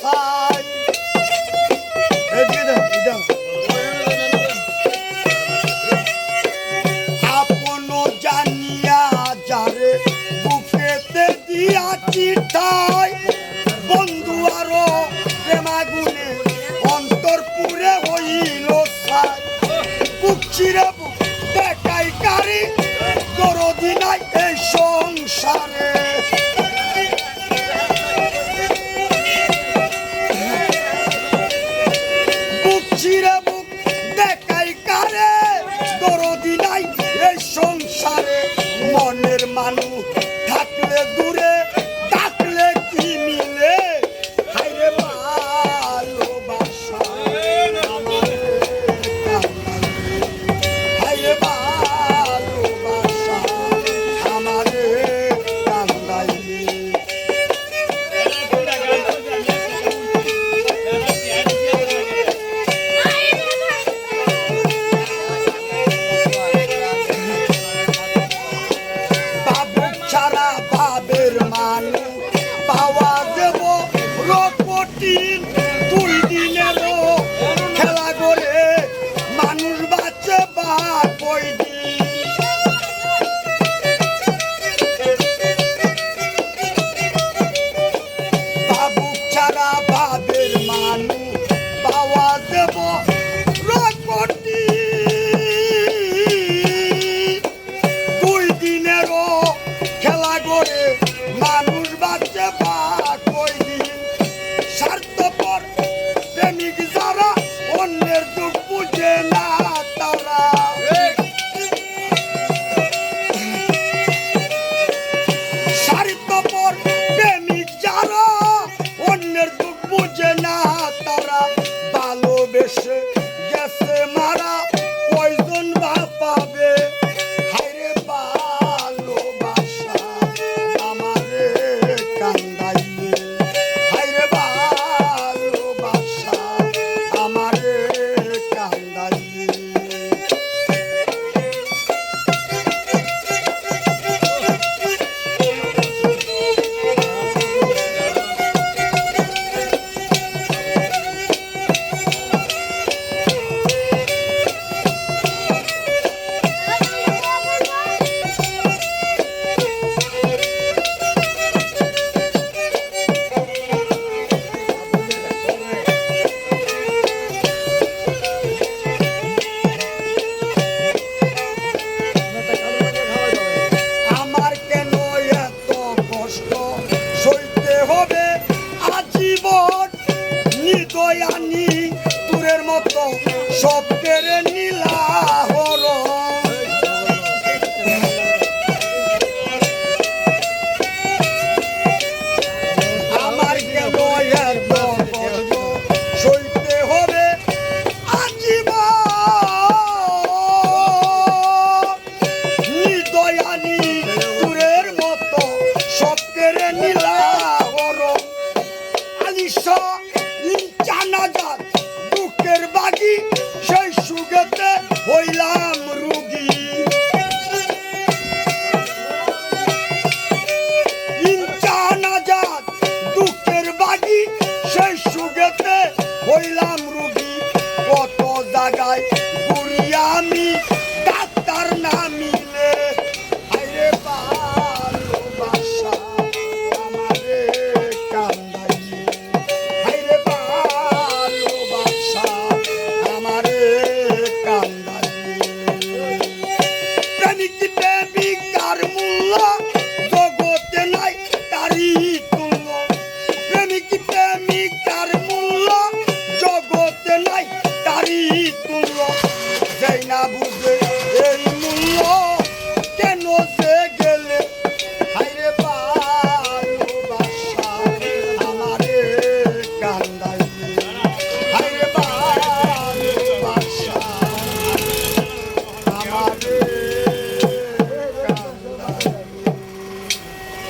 সাই। আপন জানিয়া যারে বুকেতে দিয়াছি ঠাই, বন্ধু আরো প্রেমাগুনে অন্তরপুরে হইল ছাই। বুক চিরে বুক দেখাই কারি, দরদি নাই এই সংসারে। বুক চিরে বুক দেখাই কারে, দরদি নাই এই সংসারে। মনের মানুষ থাকলে দূরে, থাকলে কি মিলে, হাইরে ভালোবাসা আমারে কান্দাইলে, হাইরে ভালোবাসা আমারে কান্দাইলে। বাবুক ছাড়া ভাবের মানু পাওয়া দেব রকটিন, 2 দিনেরও খেলা করে মানুষ বাঁচে বা কয়দিন। বাবুক ছাড়া ভাবের মানু পাওয়া দেব রকটিন, 2 দিনেরও খেলা করে মানুষ বাঁচে বা কয়দিন। স্বার্থপর প্রেমিক যারা অন্যের দুঃখ বুঝে না তারা, স্বার্থপর প্রেমিক যারা অন্যের দুঃখ বুঝে না তারা। ভালোবেসে গেছে মারা কয়জন বা পাবে, হায়রে ভালোবাসা আমারে কান্দাইলে, হায়রে ভালোবাসা আমারে কান্দাইলে। আমার কেন এত কষ্ট সইতে হবে আজীবন, নিদয়ানি দূরের মতো সব কেড়ে নিলা হরণ। আমার কেন এত কষ্ট সইতে হবে আজীবন, নিদয়ানি দূরের মতো সব কেড়ে নিলা হরণ। আলিশা ইনচানাজাত বুকের বাগি, সেই সুগেতে হইলাম রুগী। ইনচানাজাত দুঃখের বাগি, সেই সুগেতে হইলাম